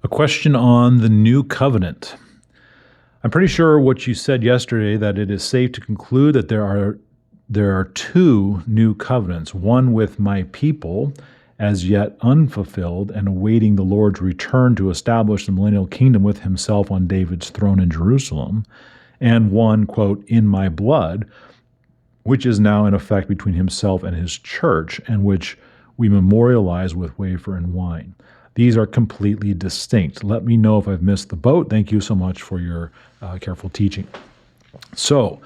A question on the new covenant. I'm pretty sure what you said yesterday, that it is safe to conclude that there are two new covenants, one with my people as yet unfulfilled and awaiting the Lord's return to establish the millennial kingdom with himself on David's throne in Jerusalem, and one, quote, in my blood, which is now in effect between himself and his church, and which we memorialize with wafer and wine. These are completely distinct. Let me know if I've missed the boat. Thank you so much for your careful teaching. So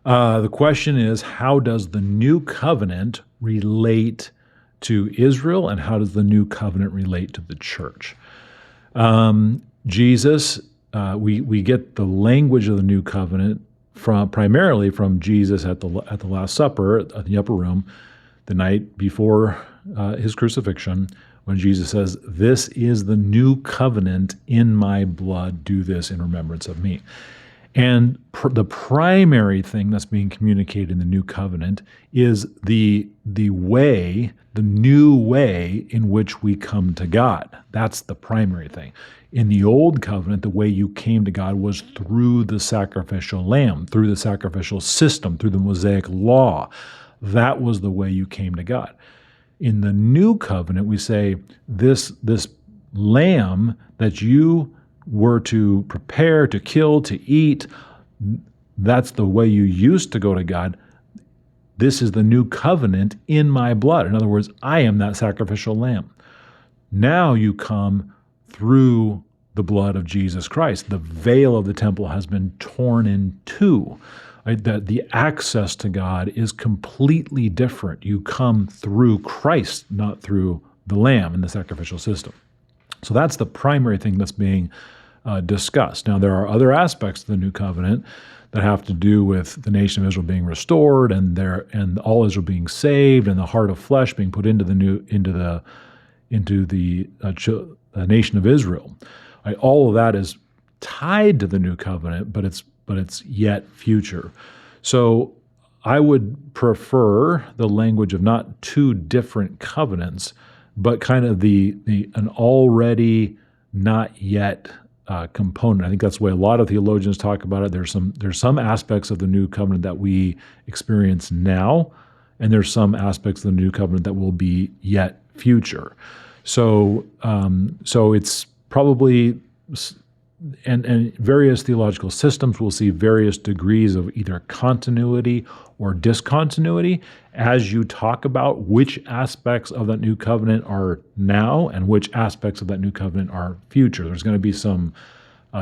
the question is, how does the new covenant relate to Israel, and how does the new covenant relate to the church? Jesus, we get the language of the new covenant primarily from Jesus at the Last Supper, at the upper room, the night before his crucifixion, when Jesus says, "This is the new covenant in my blood. Do this in remembrance of me." And the primary thing that's being communicated in the new covenant is the new way in which we come to God. That's the primary thing. In the old covenant, the way you came to God was through the sacrificial lamb, through the sacrificial system, through the Mosaic law. That was the way you came to God. In the new covenant, we say this lamb that you were to prepare, to kill, to eat, that's the way you used to go to God. This is the new covenant in my blood. In other words, I am that sacrificial lamb. Now you come through the blood of Jesus Christ. The veil of the temple has been torn in two. That the access to God is completely different. You come through Christ, not through the lamb in the sacrificial system. So that's the primary thing that's being discussed. Now, there are other aspects of the new covenant that have to do with the nation of Israel being restored, and all Israel being saved, and the heart of flesh being put into the nation of Israel. All of that is tied to the new covenant, but it's yet future. So I would prefer the language of not two different covenants, but kind of an already not yet component. I think that's the way a lot of theologians talk about it. There's some aspects of the new covenant that we experience now, and there's some aspects of the new covenant that will be yet future. So it's probably, and various theological systems will see various degrees of either continuity or discontinuity as you talk about which aspects of that new covenant are now and which aspects of that new covenant are future. There's going to be some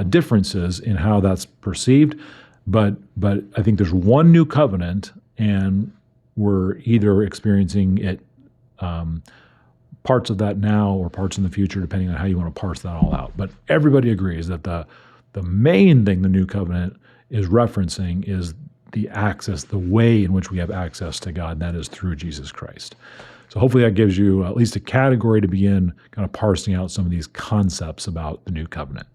differences in how that's perceived, but I think there's one new covenant, and we're either experiencing it parts of that now or parts in the future, depending on how you want to parse that all out. But everybody agrees that the main thing the new covenant is referencing is the access, the way in which we have access to God, and that is through Jesus Christ. So hopefully that gives you at least a category to begin kind of parsing out some of these concepts about the new covenant.